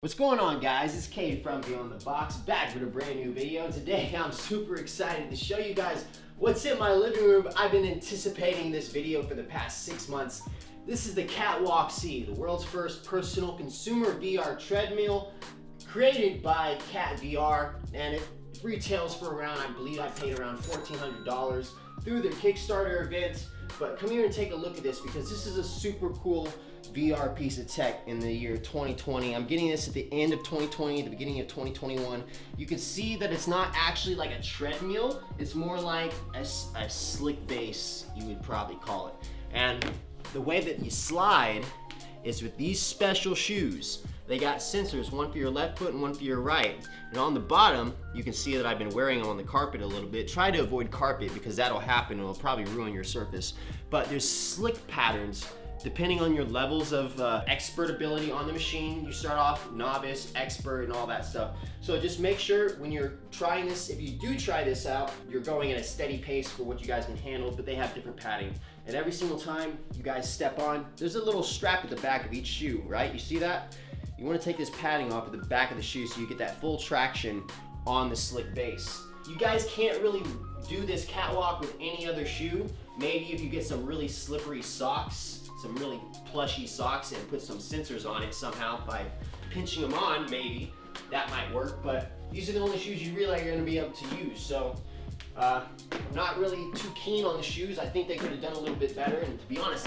What's going on, guys? It's Cade from Beyond the Box, back with a brand new video. Today I'm super excited to show you guys what's in my living room. I've been anticipating this video for the past 6 months. This is the Catwalk C, the world's first personal consumer VR treadmill created by Cat VR, and it retails for around, I believe I paid around $1,400 through their Kickstarter event. But come here and take a look at this, because this is a super cool VR piece of tech in the year 2020. I'm getting this at the end of 2020, the beginning of 2021. You can see that it's not actually like a treadmill. It's more like a slick base, you would probably call it. And the way that you slide is with these special shoes. They got sensors, one for your left foot and one for your right. And on the bottom, you can see that I've been wearing them on the carpet a little bit. Try to avoid carpet because that'll happen. It'll probably ruin your surface. But there's slick patterns depending on your levels of expert ability on the machine. You start off novice, expert, and all that stuff. So just make sure when you're trying this, if you do try this out, you're going at a steady pace for what you guys can handle, but they have different padding. And every single time you guys step on, there's a little strap at the back of each shoe, right? You see that? You want to take this padding off at the back of the shoe so you get that full traction on the slick base. You guys can't really do this catwalk with any other shoe. Maybe if you get some really slippery socks, some really plushy socks, and put some sensors on it somehow by pinching them on, maybe that might work. But these are the only shoes you really are going to be able to use. So I'm not really too keen on the shoes. I think they could have done a little bit better, and to be honest,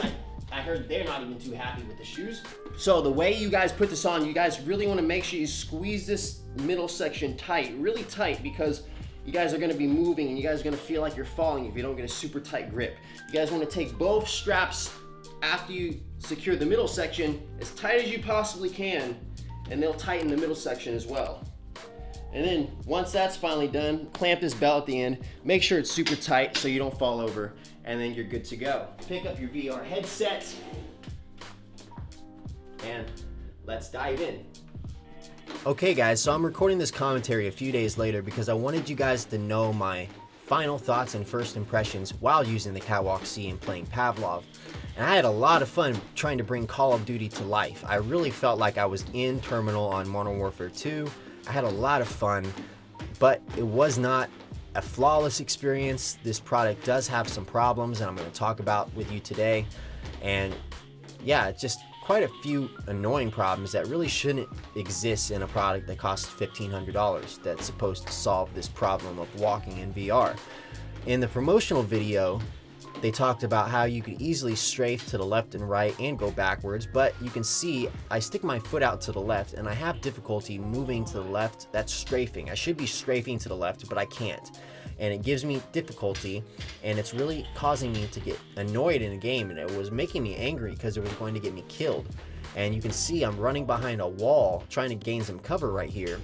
I heard they're not even too happy with the shoes. So the way you guys put this on, you guys really want to make sure you squeeze this middle section tight, really tight, because you guys are going to be moving and you guys are going to feel like you're falling if you don't get a super tight grip. You guys want to take both straps after you secure the middle section as tight as you possibly can, and they'll tighten the middle section as well. And then once that's finally done, clamp this belt at the end, make sure it's super tight so you don't fall over, and then you're good to go. Pick up your VR headset and let's dive in. Okay guys, so I'm recording this commentary a few days later because I wanted you guys to know my final thoughts and first impressions while using the Catwalk C and playing Pavlov. And I had a lot of fun trying to bring Call of Duty to life. I really felt like I was in Terminal on Modern Warfare 2. I had a lot of fun, but it was not a flawless experience. This product does have some problems, and I'm going to talk about with you today. And yeah, just quite a few annoying problems that really shouldn't exist in a product that costs $1,500 that's supposed to solve this problem of walking in VR. In the promotional video, they talked about how you could easily strafe to the left and right and go backwards, but you can see I stick my foot out to the left and I have difficulty moving to the left. That's strafing. I should be strafing to the left, but I can't. And it gives me difficulty, and it's really causing me to get annoyed in the game, and it was making me angry because it was going to get me killed. And you can see I'm running behind a wall trying to gain some cover right here,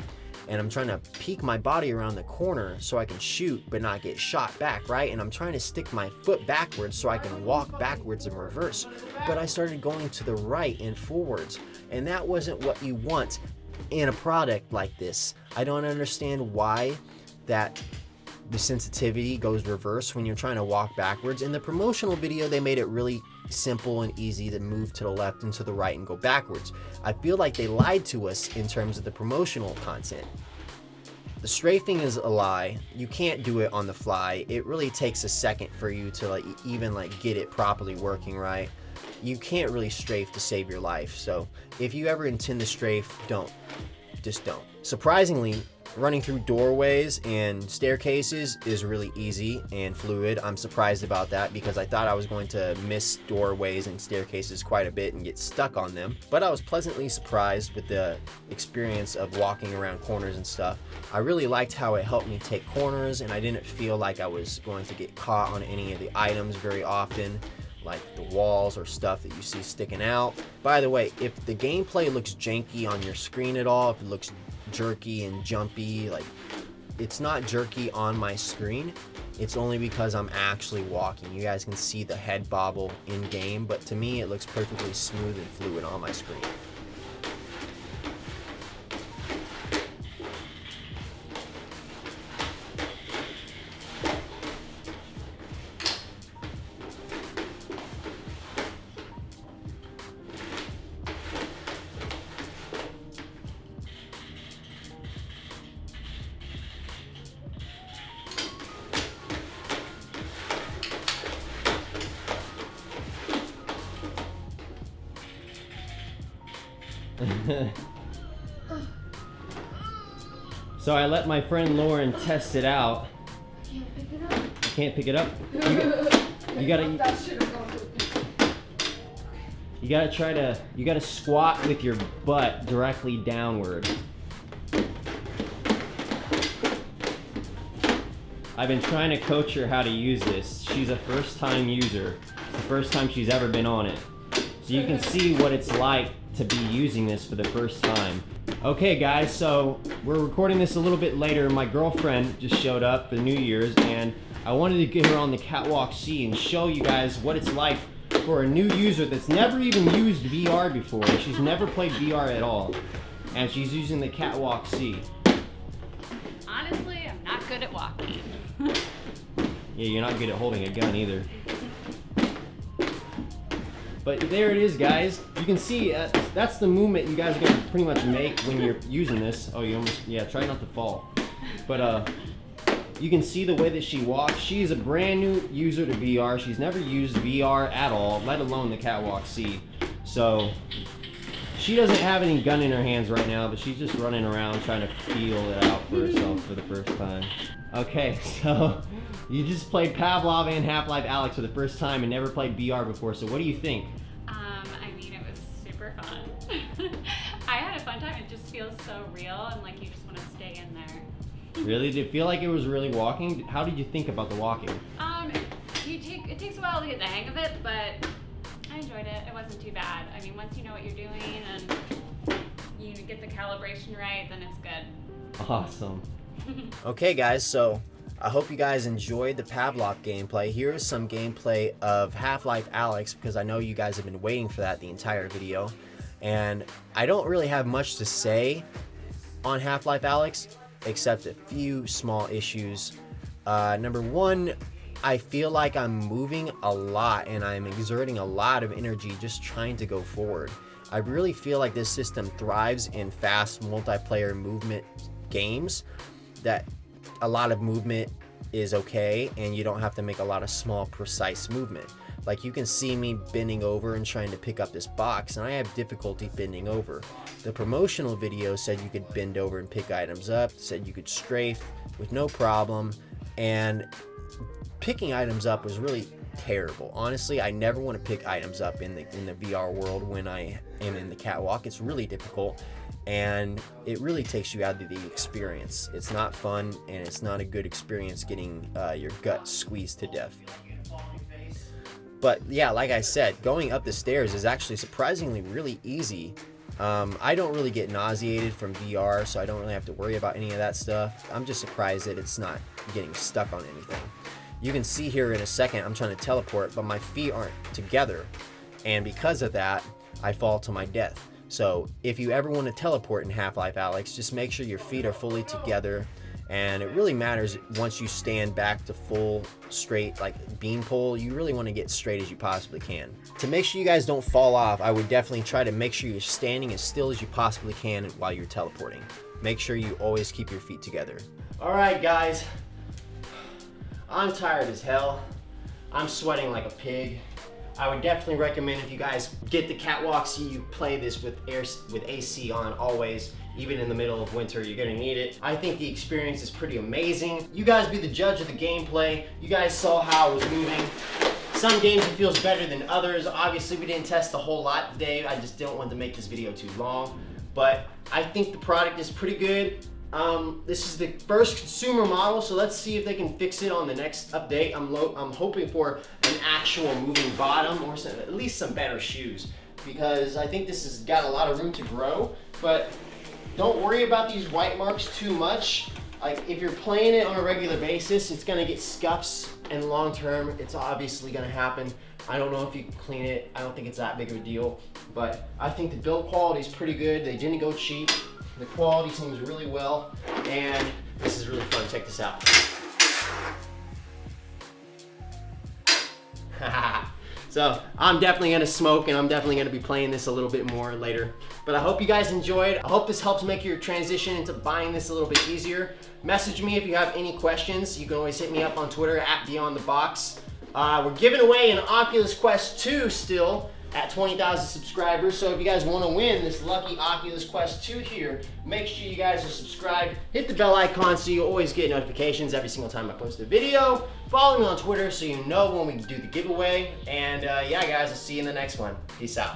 and I'm trying to peek my body around the corner so I can shoot but not get shot back, right? And I'm trying to stick my foot backwards so I can walk backwards and reverse, but I started going to the right and forwards, and that wasn't what you want in a product like this. I don't understand why that the sensitivity goes reverse when you're trying to walk backwards. In the promotional video, they made it really simple and easy to move to the left and to the right and go backwards. I feel like they lied to us in terms of the promotional content. The strafing is a lie. You can't do it on the fly. It really takes a second for you to even get it properly working right. You can't really strafe to save your life. So if you ever intend to strafe, don't. Just don't. Surprisingly, running through doorways and staircases is really easy and fluid. I'm surprised about that because I thought I was going to miss doorways and staircases quite a bit and get stuck on them. But I was pleasantly surprised with the experience of walking around corners and stuff. I really liked how it helped me take corners, and I didn't feel like I was going to get caught on any of the items very often, like the walls or stuff that you see sticking out. By the way, if the gameplay looks janky on your screen at all, if it looks jerky and jumpy, it's not jerky on my screen. It's only because I'm actually walking. You guys can see the head bobble in game, but to me it looks perfectly smooth and fluid on my screen. So I let my friend Lauren test it out. Can't pick it up. You can't pick it up? You gotta squat with your butt directly downward. I've been trying to coach her how to use this. She's a first time user. It's the first time she's ever been on it. So you can see what it's like to be using this for the first time. Okay guys, so we're recording this a little bit later. My girlfriend just showed up for New Year's and I wanted to get her on the Catwalk C and show you guys what it's like for a new user that's never even used VR before. She's never played VR at all. And she's using the Catwalk C. Honestly, I'm not good at walking. Yeah, you're not good at holding a gun either. But there it is, guys. You can see that's the movement you guys are gonna pretty much make when you're using this. Oh, you almost, yeah, try not to fall. But you can see the way that she walks. She's a brand new user to VR. She's never used VR at all, let alone the Catwalk C. So she doesn't have any gun in her hands right now, but she's just running around trying to feel it out for herself for the first time. Okay, so you just played Pavlov and Life Alyx for the first time and never played VR before, so what do you think? I mean, it was super fun. I had a fun time. It just feels so real and like you just want to stay in there. Really? Did it feel like it was really walking? How did you think about the walking? It takes a while to get the hang of it, but I enjoyed it. It wasn't too bad. I mean, once you know what you're doing and you get the calibration right, then it's good. Awesome. Okay guys, so I hope you guys enjoyed the Pavlov gameplay. Here is some gameplay of Life Alyx because I know you guys have been waiting for that the entire video. And I don't really have much to say on Life Alyx except a few small issues. Number one, I feel like I'm moving a lot and I'm exerting a lot of energy just trying to go forward. I really feel like this system thrives in fast multiplayer movement games that a lot of movement is okay and you don't have to make a lot of small precise movement. Like you can see me bending over and trying to pick up this box and I have difficulty bending over. The promotional video said you could bend over and pick items up, said you could strafe with no problem, and picking items up was really terrible. Honestly, I never want to pick items up in the VR world when I am in the Catwalk. It's really difficult and it really takes you out of the experience. It's not fun and it's not a good experience getting your gut squeezed to death. But yeah, like I said, going up the stairs is actually surprisingly really easy. I don't really get nauseated from VR, so I don't really have to worry about any of that stuff. I'm just surprised that it's not getting stuck on anything. You can see here in a second I'm trying to teleport, but my feet aren't together, and because of that I fall to my death. So if you ever want to teleport in Life Alyx, just make sure your feet are fully together, and it really matters once you stand back to full straight like beanpole. You really want to get straight as you possibly can. To make sure you guys don't fall off, I would definitely try to make sure you're standing as still as you possibly can while you're teleporting. Make sure you always keep your feet together. Alright guys, I'm tired as hell. I'm sweating like a pig. I would definitely recommend if you guys get the Catwalk C, you play this with AC on always. Even in the middle of winter, you're gonna need it. I think the experience is pretty amazing. You guys be the judge of the gameplay. You guys saw how I was moving. Some games it feels better than others. Obviously, we didn't test a whole lot today. I just didn't want to make this video too long. But I think the product is pretty good. This is the first consumer model, so let's see if they can fix it on the next update. I'm hoping for an actual moving bottom or at least some better shoes, because I think this has got a lot of room to grow. But don't worry about these white marks too much. Like if you're playing it on a regular basis, it's gonna get scuffs, and long term, it's obviously gonna happen. I don't know if you can clean it. I don't think it's that big of a deal, but I think the build quality is pretty good. They didn't go cheap. The quality seems really well, and this is really fun. Check this out. So I'm definitely gonna smoke, and I'm definitely gonna be playing this a little bit more later. But I hope you guys enjoyed. I hope this helps make your transition into buying this a little bit easier. Message me if you have any questions. You can always hit me up on Twitter @BeyondTheBox. We're giving away an Oculus Quest 2 still. at 20,000 subscribers. So if you guys want to win this lucky Oculus Quest 2 here, make sure you guys are subscribed. Hit the bell icon so you always get notifications every single time I post a video. Follow me on Twitter so you know when we do the giveaway. And yeah, guys, I'll see you in the next one. Peace out.